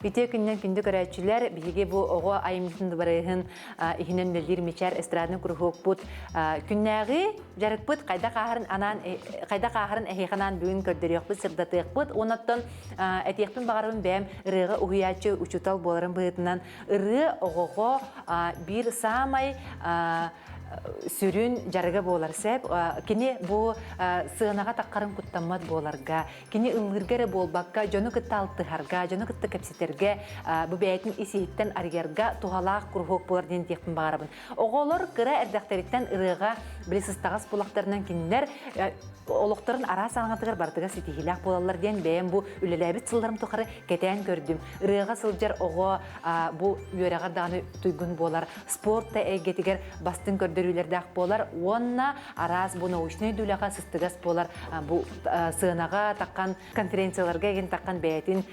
Бите күннен күнді көрәтчілер, бігі бұл оғы айымдың барайын ихінен нөлдер мечар эстрадны күрхук бұд. Күннәғі жарық бұд, қайда қағырын әхейханан бүгін көрдірек бұд, сырдатық бұд. Онаттан әтеқпін бағарым бәм ұрығы ұхиячы учутал боларын бұғытынан ұры оғығы бір самай сүрін жарыға болар сәп, кені бұл сығынаға таққарын құттамад боларға, кені ұлғыргәрі болбаққа, жоны күтті алтығарға, жоны күтті кәпсетерге, бұл бәйтін исейттен аргерға туғалақ күрхоқ болар ден текпін бағарабын. Оғолар қыра әрдәқтеріктен ұрыға білесістағас болақтарынан кенілер, олықтарын ара саңғатығыр бардыға сетихилақ болалар ден бәйін бұл үлеләбіт сылдарым тұқары кәтәйін көрдім. Ұрыға сылжар оғы бұл үйерағар дағаны тұйгын болар, спортта әйгетігер бастың көрдірулердәқ болар, онна араз бұл научный дүліға сыстығас болар, бұл сығынаға таққан конференцияларға еген таққан бәйтін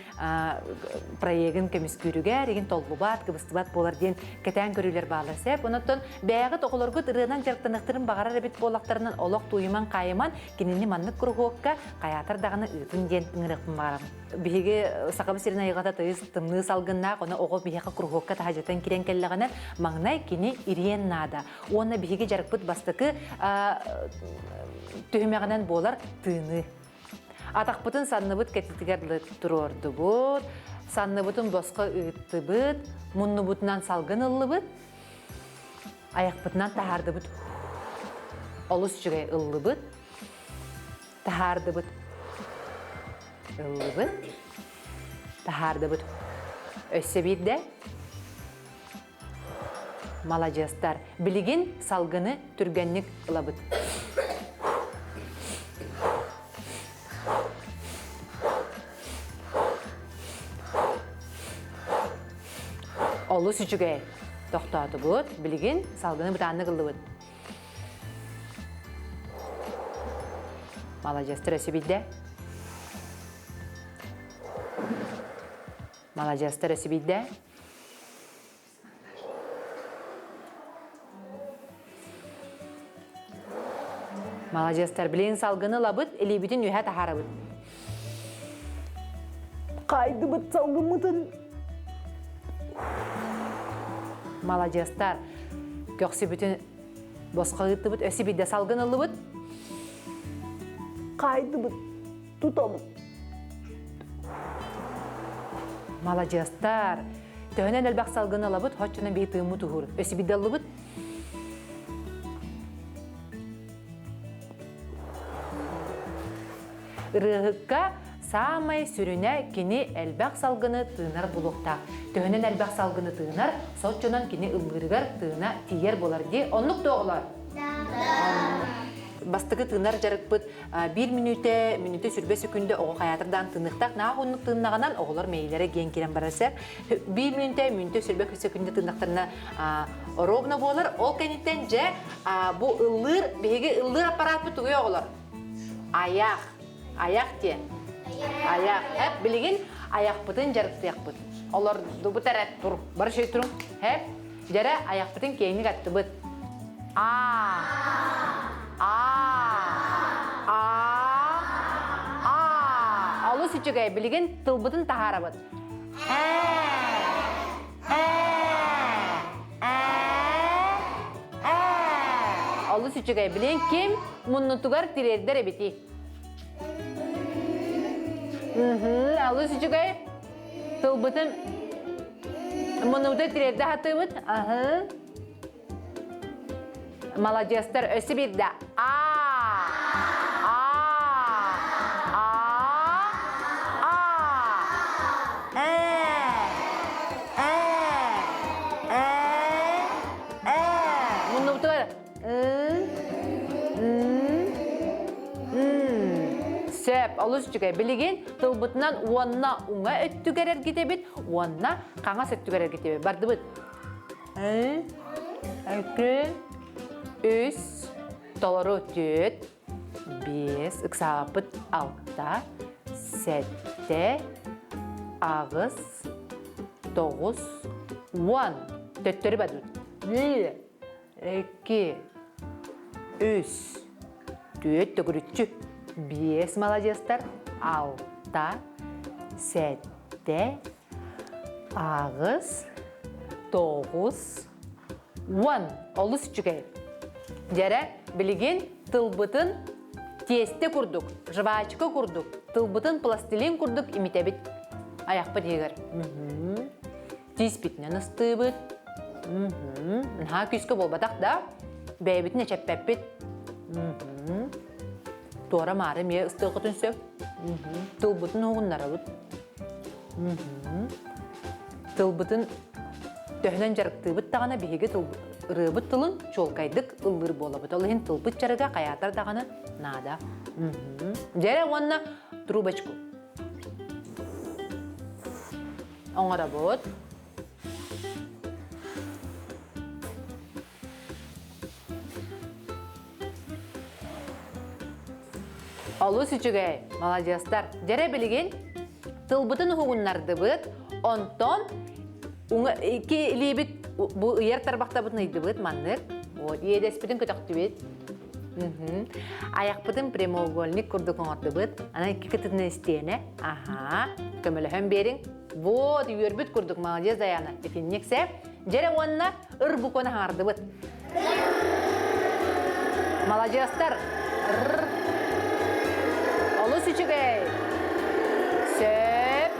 проегін көміскүріге, еген толғыбат, кыбыстыбат болар ден кәтәйін көрулер бағалар сәп. Онаттан бәйігі тоқылырғы ұрыған жарықтанықтырын бағарар әбет болақтарынан олық туйыман қайыман кенені маннық күрғуыққа қаятар дағаны ұйтын ден ұңырықпын бағарам. Бігі сақабы серін айғата тойыз тымны салғыннақ, оны оғы бігі күрғуыққа тағажаттан керен кәліғанар маңнай кені ириен нада. Оны бігі жарық бұд бастықы түйімеғанан болар тыны. Атақ бұтын санны бұд кәтілтігерлі тұрорды бұд, санны бұтын босқа ұйтты бұд, мұнны бұтынан салғын ұлы бұд, аяқ бұтынан тағарды бұд, олыс жүгай ұлы бұд, тағарды бұд, ұлы бұд, тағарды бұд, өсі бейді. Малajestар. Білген салғыны түргеннік ұлабыд. Олы сүчіге тоқтады бұд. Білген салғыны бұтанық ұлабыд. Малajestар өсі бейді. Малajestар өсі бейді. Малajestар білен салғыны лабыд, әлі бүтін үйә тахары бұд. Қайды бұд салғын мұтын. Малajestар көқсі бүтін босқа ғытты бұд, өсі бейді салғын ұлы бұд. Қайды бұд, тұта бұд. Малajestар төхінен әлбәқ салғыны лабыд, хотчынан бейті ұмы тұғыр, өсі бейді ұлы бұд. Рығыққа самай сүріне кені әлбәқ салғыны тыынар бұлықтақ. Төхінен әлбәқ салғыны тыынар, сотчынан кені ұлғырғар тыына тиер болар де. Онлық тоғылар? Бастығы тыынар жарық бұд 1 минуте сүрбе секунде оғы қаятырдан тыынықтақ. Нағы онлық тыынағынан оғылар мейлері ген керен барасақ. 1 минуте сүрбе секунде тыынақтарына ровна болар. Ол кәнеттен жә бұл ұлыр, бейгі ұлыр аппарат бұд тұғы оғылар. Аяқ те. Аяқ. Әп, білген аяқ бұтын жарықты яқ бұд. Олар бұт әрәт тұр. Бар шөй тұрым. Әп, жәрі аяқ бұтын кейінік әтті бұд. Алу сүчігай білген тұл бұтын тағары бұд. Алу сүчігай білген кем мұннытығар тирердер әбеті. Алу сүчігай тұл бұтын мұннытығар тирерді хаты бұд. Малajestар өсі бірді. Мұннытығар. Сөп, алу сүчігай білеген тұл бұтынан уанна ұңа өттігерер кетебет, уанна қаңас өттігерер кетебет. Барды бұд. Әкі. 3, доллары 4, 5, ықсапыт 6, 7, ағыз, 9, 10. Төттері бәді. 1, 2, 3, 4, 4, 5 малajestар, 6, 7, Ağız, 9, 10. Olus içükey. Jere bilgin tılbıtın teste kurduk, jvaçka kurduk, tılbıtın plastilin kurduk imitebit. Ayakpa diğer. Tis bitnen ıstıbıt. Ha küske bol batak da beybitin eçeppepit. Doğra marım ye ıstığı kutun söp. Tılbıtın hoğunlara bıt. Tılbıtın töhnen jarıktığıbıt dağına bihige rıbıt tılın çolkaydık ılır bolabıt. Olhin tılbıt jarıga kayatar dağına nada. Jere onna trubachku. Oңара bot. Olus içüge, malajastar. Jere bilgin tılbıtın hoğunlarda bıt, onton iki libit bu yer tarbakta bıtın iydi bıt mandır. O yedespidin kötüktü bit. Ayakpıtın premogolnik kurduk oңardı bıt. Ana iki kıtını isteyene. Aha, kömülühün berin. Вот, yürübüt kurduk malajas dayana. Efinnekse, jere onna ırbukonu hardı bıt. Malajastar. Olus içüge. Söp.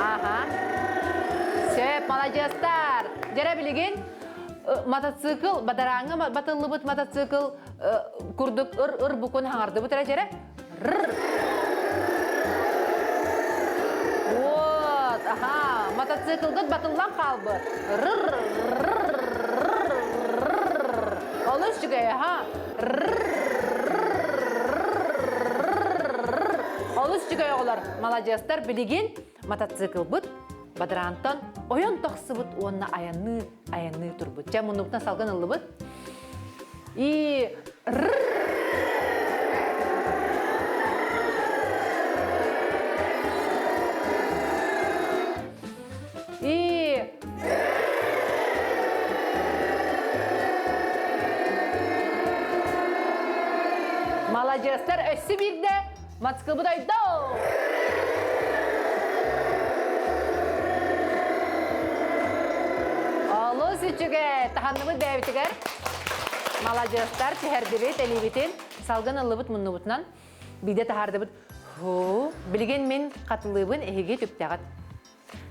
Aha. Söp, malajastar. Jere bilgin, mototsikl, badaranga, batıllı bıt mototsikl kurduk ırbukonu hardı bıt. Jere. Вот, aha. Mototsikl gıt batıllan kalbı. Olus içüge, ha. Olus çıkıyor olar. Malajastar bilgin mototsikl bıt. Badarantan oyan taqsı bıt. Onna ayanı tur bıt. Jam unuktan salgan ıllı bıt. Malajastar össü bir de matskı budaydı. Olus içüge, tahanımı devitiger. Malajastar çeherdibit, elibitin. Salgan ılıbıt munnubutnan. Bir de tahardibit. Bilgen men katılыбын ehege tüptağıt.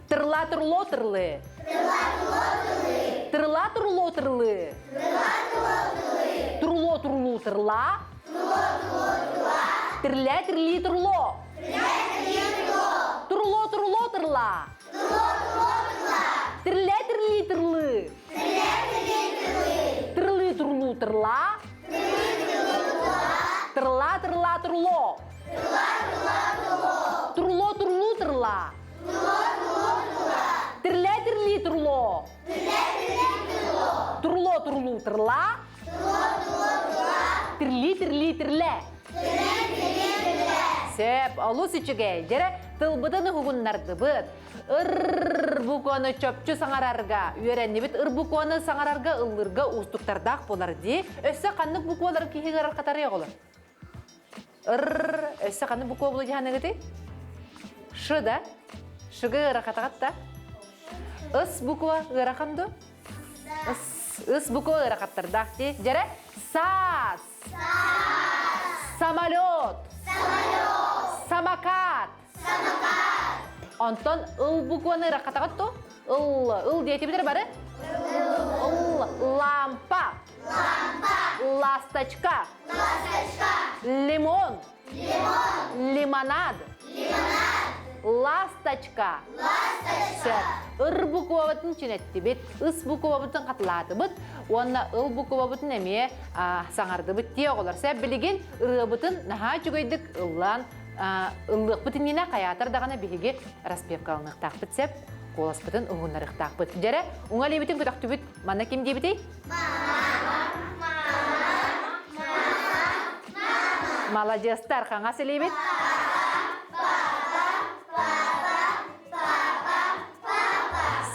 Tırla turlo tırlı. Tırla turlo tırlı. Turlo turlo tırla. Tırla tırli turlo. Turlo turlo tırla. Tırla tırli tırlı. Tırlı turlu tırla. Tırla tırla turlo. Turlo turlu tırla. Tırla tırli turlo. Turlo turlu tırla. Tırli tırli tırla. Sep, olus içüge, jere tılbıdını hugunlardı bıt. Bukonu çöpçü sanararga, öğrenibit bukonu sanararga ıllırga ustuktardaq bolar di. Össe kanlık bukolar ki higarar katarıya olur. Össe kanlık buko bulu jihanı gıdı. Şu da, şu gıra kataqat da. Is buko gıra kandu. Is buko gıra kattardaq di. Jere sas. Samalot. Samakat. Onton bukuanı rakatakat to. Diye tipidir bari. Lampa. Lastachka. Limon. Limonad. Lastachka. Bukuabatın çinetti bit. Is bukuabatın katladı bit. Ona bukuabatın emeye sanardı bit diye olar. Sen bilgin ırıbıtın naha çügeydik ıllan ыллык бытын нина каяатар дагана биһиги распевкалынык такпыт сеп колас бытын угуннарык такпыт жере уңали битин көтөктүбүт мана ким дебитей молодецтар каңа селебит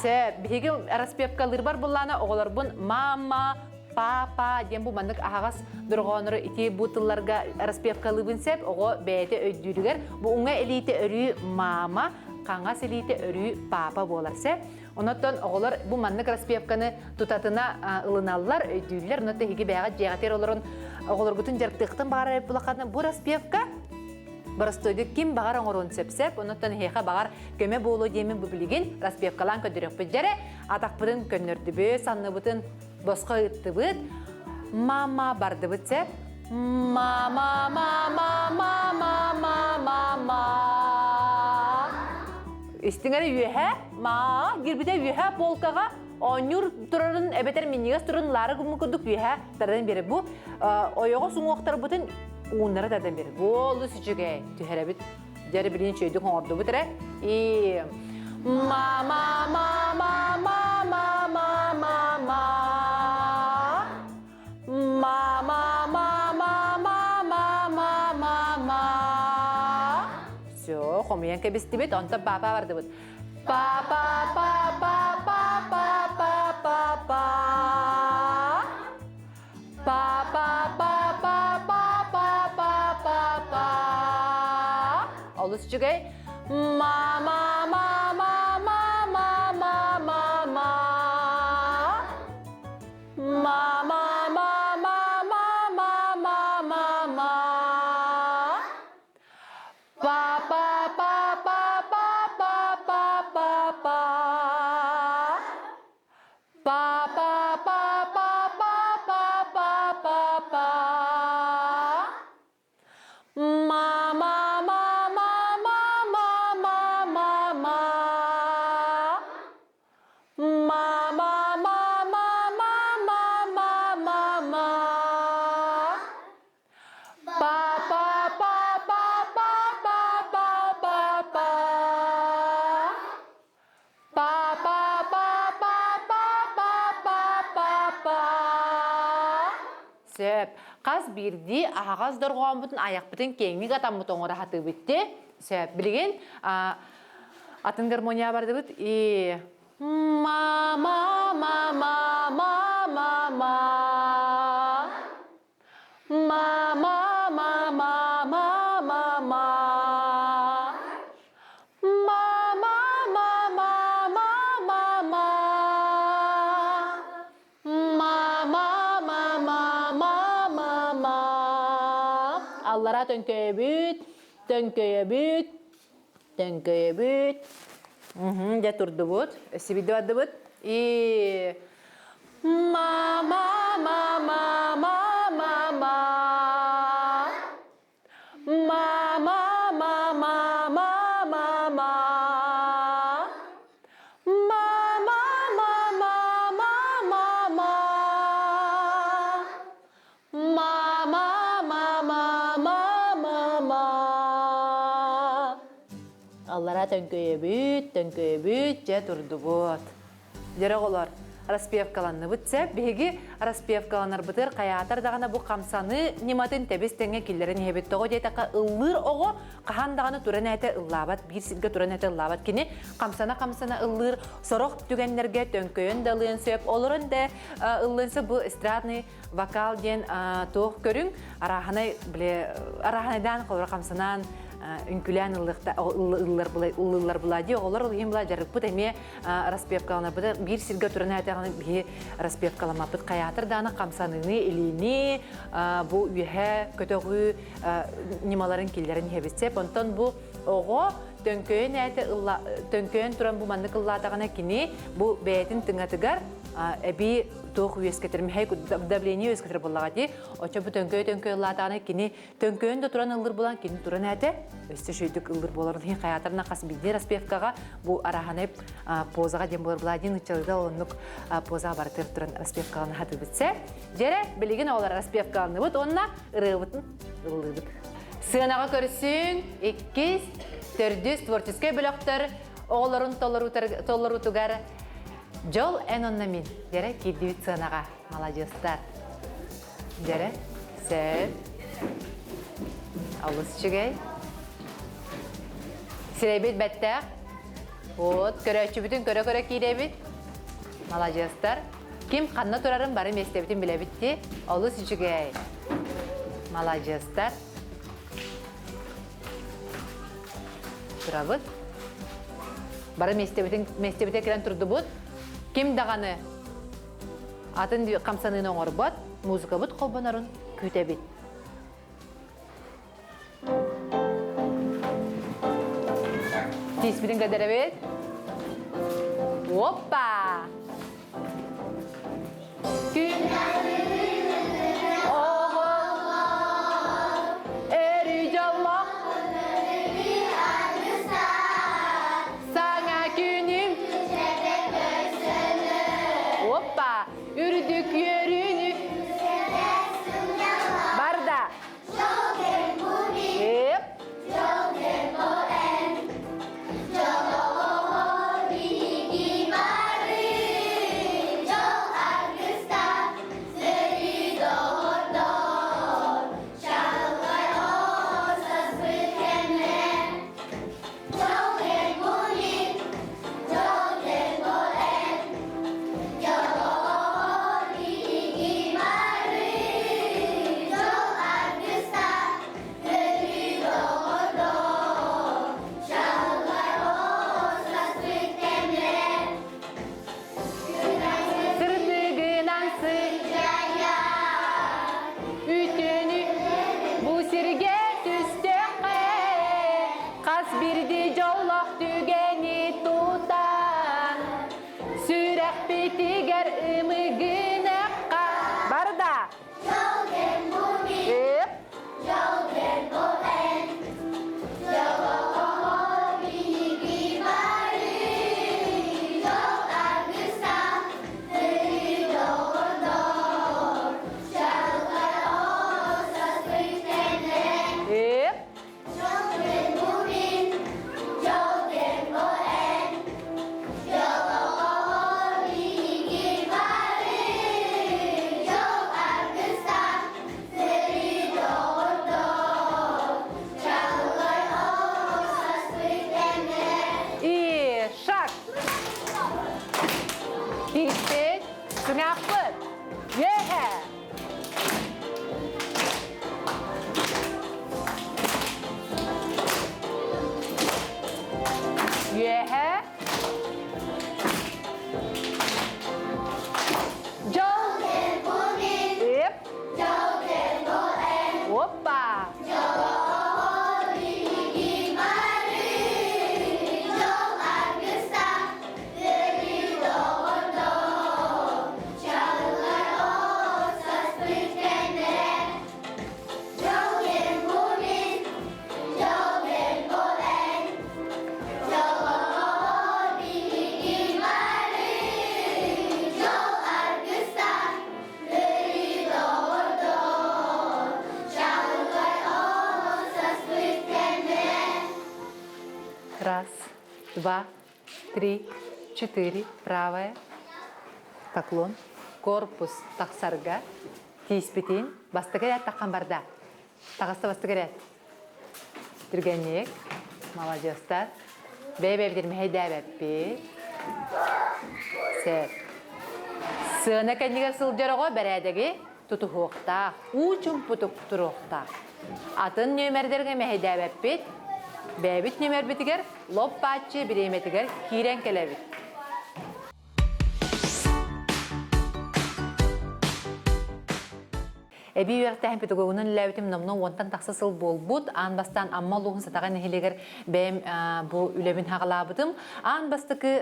сеп биһиги распевкалыр бар буллана оголорбун мама папа дем бу мандык агас дургонору ити бутылларга распевкалыбын сеп ого бээте өйдүрүгер бу уңа элите өрү мама қаңға селейте өрі папа боларсы. Онотон оғылар бұл маннык распевканы тұтатына ылыналылар, өйдейлер. Онотон хеге бәға жеғатер оларын оғылар күтін жарықтықтың бағар бұлақадына бұл распевка Барастойды ким бағар оңырын сөпсеп, онотон хеға бағар көме болу демін бүбілеген распевкалан көдірек бүджәрі, атақ бұдын көнірді бі, санны бұдын босқа ұтты бұд, мама барды бұд сәп, мама, мама, мама, мама, мама. Истіңәрі үйе, ма, гербіде үйе полкаға, Онюр тұрарын, әбетер меннегес тұрын лары күмі күрдік үйе, тардан бері бұ, ойоға сұң оқтар бұдын, Ууннары дардан бері. Болу сүчіге түйәрі біт. Дәрі білін шөйді қоңырды бұтыры. Мама, мама, мама, мама, мама. Мама, мама, мама, мама, мама. Все, қомиян кәбісті біт, онта папа барды бұт. Папа, папа, папа, папа, папа. Папа, папа, папа. Олыс жүгей. Мама, мама, мама, мама, мама. Мама, мама, мама, мама. Папа, папа, папа, папа. Папа, папа, папа, папа. Мама, мама, мама, мама, мама. Мама, мама, мама, мама, мама. Папа, папа, папа, папа. Папа, папа, папа, папа. Сөп. Қаз бірді ағаз дұрған бұтын аяқ бұтын кеңмек атам бұтын оңыра хаты бұтты. Сөп. Білген атын гармония барды бұт. Мама, мама, мама, мама. Мама, мама, мама, мама. Мама, мама, мама, мама. Мама, мама, мама. Аллара төнкөйе бүт. Де тұрды бұд. Сибиді бады бұд. Мама, мама, мама, мама. Мама, мама, мама, мама. Мама, мама, мама, мама. Мама, мама, мама, мама. Аллара төнкөйе бүт, же тұрды бұд. Дері қолар, распевкаланны бұтсе, беге распевкаланар бұтыр, қаятар дағана бұл қамсаны нематын тәбестенге келдерін ебетті оғы дейтақа ұллыр оғы, қахан дағаны тұран әйті ұллабат, бір сілге тұран әйті ұллабат кені, қамсана ұллыр, сорық түгенлерге төнкөйін дәлыын сөп, олырын да ұллынсы бұл эстрадный вокал ден тоқ көрің, араханайдан қолыр қамсанан, үнкүлән ыллар булади, олар улгин була жарык бут эме распевкалана бут бир сирге турана атаганы би распевкалама бут каятыр даны камсаныны элини бу үйе көтөгү немаларын киллерин хебисеп онтон бу ого төнкөйөн әйті төнкөйөн туран бу маннык ыллатагана кини бу бәйтин тыңатыгар эби тоқ үйескетер мехей давление үйескетер боллагати очо бу төнкөй ыллатагана кини төнкөйөн да туран ыллыр булан кини туран әйті өсті шөйдік ыллыр боларын хи каятарына кас бидди распевкага бу араханып позага дем болар буладин ычылда оннук поза бартыр туран распевкаланы хаты битсе жере билеген олар распевкаланы бут онна ырыбытын ыллыбыт сыгынага көрсүн 2 төрдүс творческий бөлөктөр оголорун толорутугар жол эноннамин дере кидибит сыгынага молодецтар дере сөп алысчыгай сирейбит бәттәк вот көрөчүбүтүн көрө кийдебит молодецтар ким канна турарын бары местебитин билебитти алысчыгай молодецтар турабыт Бары местебете керен турду бут. Ким даганы атын камсанын оңор бат, музыка бут колбонарын күтө бит. Тиспидин кадере бит. Опа! Ürdük yörünü Barda Hep Раз, два, три, четыре. Правая. Поклон. Корпус тақсарға. Тиспетин. Бастығырет таққан барда. Тағасты бастығырет. Түргенек. Молодежстар. Бәй-бәйбдерме хейдәбәппе. Сәп. Сына кәндігі сылдырығы бәрәдігі тұтуқта. Учым бұтық тұруқта. Атын нөмердерге мәхейдәбәппет. Бәбит нөмер бітігер, лоп бәтші біреметігер кейрен кәләбіт. Әбі өйіқтәхін педагогының ләуітім номның онтан тақсысыл бол бұд. Ан бастан амма луғын сатаған нәхелегер бәйім бұл үләбін хағалабыдым. Ан бастықы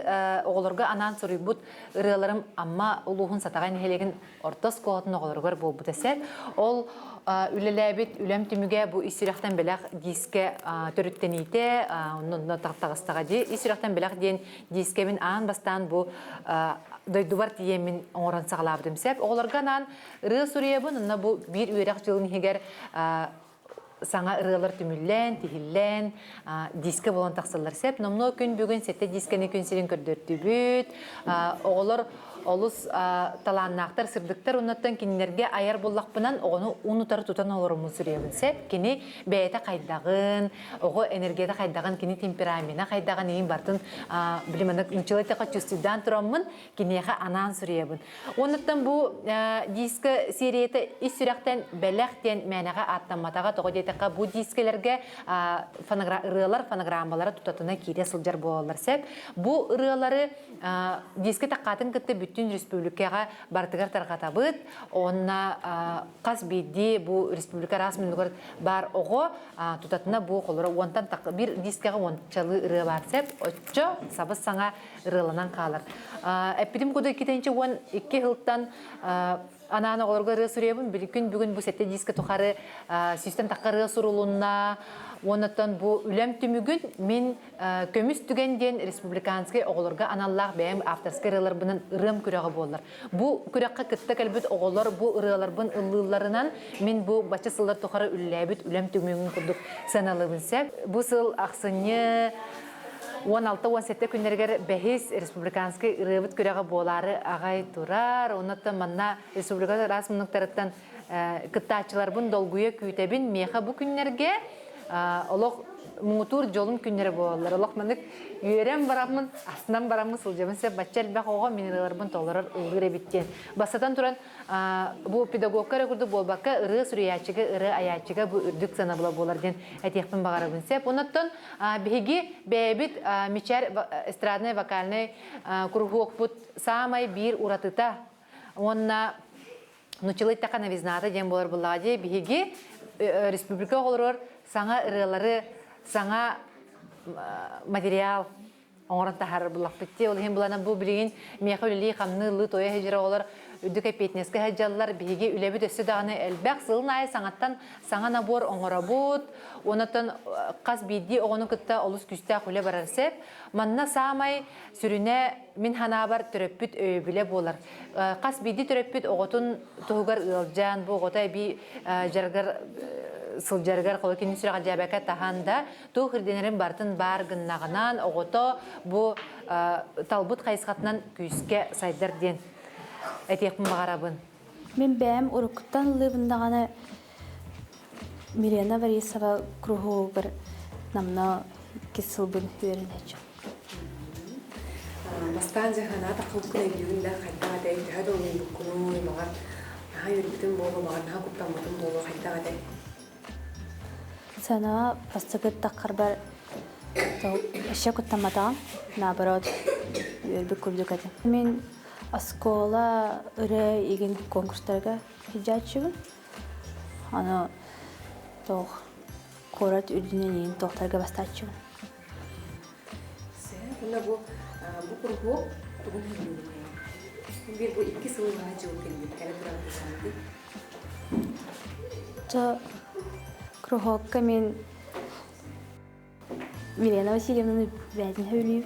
оғылырға анан сұрый бұд ұрыларым амма луғын сатаған нәхелеген ортас қоғатын оғылырғар бол бұд әсет. Ол үлеләбет үләм түміге бұл исіряқтан бәләқ диске түріттен ете, тағыстаға де. Исіряқтан бәләқ дейін дискемін ан бастан бұл дойдувар тиемін оңыран сағалабыдым сәп. Оғылырға нан ұры сұрыебін, бұл bir üyerak жылын егер саңа ұрылар түміллән, тихиллән, диске болан тақсылар сәп. Номно күн бүгін сәтті дискені күн сирен көрдірді бүт. Оғылар олус таланнақтар, сырдықтар оннаттан кинилерге аяр боллақпынан оғыны унутары тутан оларымыз сүребін сәп. Кені бәйті қайдағын, оғы энергияда қайдағын, кені темперамена қайдағын ең бартын білімінік нұчылайтыға чувствидан тұрамын, кенеға анан сүребін. Оннаттан бұл дискі сериеті ис сүректен бәләқтен мәнеға аттаматаға тоғы дейтіға бұл дискілерге ырылар, фонограммалары тұтатына кейде сылжар болалар сәп. Бұл ырылары дискі таққатын күтті бүттін республикаға бартығар тарғатабыд. Онна қас бейді бұл республика расмындығыр бар оғы тұтатына бұл қолыры. Онтан бір дискіға ончалы ыры бар сәп. Отчо сабыз саңа ырылынан қалар. Әппедім көді кетенші он 2 жылттан ананы оларға ыры сүребін. Бүгін бұл сәтте дискі тұқары сүйістен таққа ыры сұрылуына, онаттан бұл үлем түмігін мен көміс түгенден республиканский оғыларға аналлақ бәйім авторскай ырылар бұнын ырым күрегі болар. Бұл күрекқа кітті кәлбіт оғылар бұл ырылар бұн ылыларынан мен бұл бачы сылдар тұқары үлләбіт үлем түмігін күрдік саналығын сәп. Бұл сыл ақсыны 16-17 күндергер бәхес республиканский ырыбыт күрегі болары ағай тұрар. Онаттан манна республикада расмынықтарыттан кыттачылар бұн долгуя күйтебін меха бұл күндерге олық мұңытур жолым күндері болалар. Олық мәнік үйерен барамын, астынан барамын сылжамын сәп бәтчәл бәқ оға менелербін толырар ұлғыр әбіткен. Басатан тұран бұл педагогкары күрді болбаққа ұры сүріячігі, ұры аячігі бұл үрдік санабыла болар ден әтеқпін бағарабын сәп. Онаттан бәйгі бәйбіт мечар эстрадный вокальный кругок бұд самай бір ұратыта. Онна нұчылы таққа навизнаты ден болар бұлладе бәйгі республика олар саңа ырылары, саңа материал оңырын тахары бұлақ бітте. Ол ең бұлана бұл білген меқі өлі қамны ұлы тойы хәжірі олар үдік әпетнескі хәжалар бейге үләбі дөсі дағыны әлбәқ сылын айы саңаттан саңа набор оңыра бұд. Онаттан қас бейді оғыны күтті олыс күсті құлы барар сәп. Манна самай сүріне мен хана бар түрөппіт өйбіле болар. Қас бейді түрөппіт оғытын тұғығар ұлжан бұл оғытай бей жарғар сылжаргар қолы кені сүріға жабәкә таханда тұл хірденерін бартын бар гыннағынан оғыто бұ талбұт қайысқатынан күйіске сайдар ден әтекпін бағарабын. Мен бәйім ұрықыттан ұлыбындағаны Милена Борисова круғығыр намна кесілбін үйерін әчім. Бастан жахана тақылықын әйгілігінде қайттаға дәй, дәді олың бүккіну мағар наға үйріктің болу, мағар наға құттамытын болу қайттаға дәй. Sana pastagır takar bar eşya kutamada nabarot bir kurduk adı. Ben askola öyle ilgin konkurslarga hicatçıyım. Ana toh korat ürünlerin tohtarga bastatçıyım. Sen bunda bu kurgu bugün hediye. Bir bu 2 sınıf hacı oldu. Kale bırakı sandı. Ta Крохокка мен Милена Васильевнаны бәдін хөйлейм.